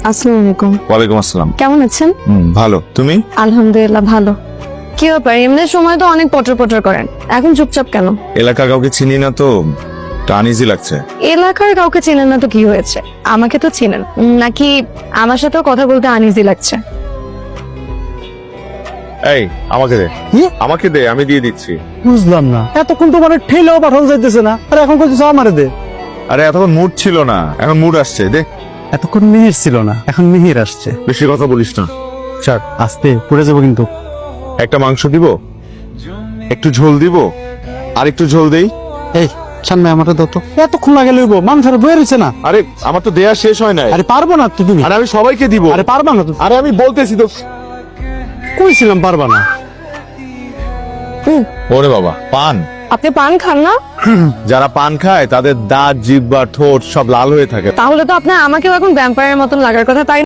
আসসালামু আলাইকুম। ওয়ালাইকুম আসসালাম। কেমন আছেন? ভালো, তুমি? আলহামদুলিল্লাহ ভালো। কি ব্যাপার, এমনি সময় তো অনেক পটর পটর করেন, এখন চুপচাপ কেন? এলাকার কাউকে চিনি না তো আনইজি লাগছে। এলাকার কাউকে চেনেন না তো কি হয়েছে? আমাকে তো চেনেন, নাকি আমার সাথেও কথা বলতে আনইজি লাগছে? এই আমাকে দে, আমাকে দে, আমি দিয়ে দিচ্ছি। বুঝলাম না, এতক্ষণ তো মানে ঠেলেও পাঠানো যাইতেছে না, আর এখন কইতেছ আমারে দে। আরে এতক্ষণ মুড ছিল না, এখন মুড আসছে, দে। এতক্ষণ মিহির ছিল না, এখন মিহির আসছে। বেশি কথা বলিস না। চাক আস্তে পড়ে যাবো কিন্তু। একটা মাংস দিব, একটু ঝোল দিব, আর একটু ঝোল দেই। এই সামনে আমারটা দাও তো। এতক্ষণ লাগে লইব, মাংসটা বয়ে রয়েছে না। আরে আমার তো দেয়া শেষ হয় নাই। আরে পারবো না তো তুমি। আরে আমি সবাইকে দিব। আরে পারবা না তো। আরে আমি বলতেছি তো। কইছিলাম পারবা না। ওরে বাবা, পান। আপনি পান খান না? যারা পান খায় তাদের দাঁত, জিহ্বা, ঠোঁট সব লাল হয়ে থাকে। তাহলে তো আপনার আমাকেও এখন ভ্যাম্পায়ারের মতন লাগার কথা, তাই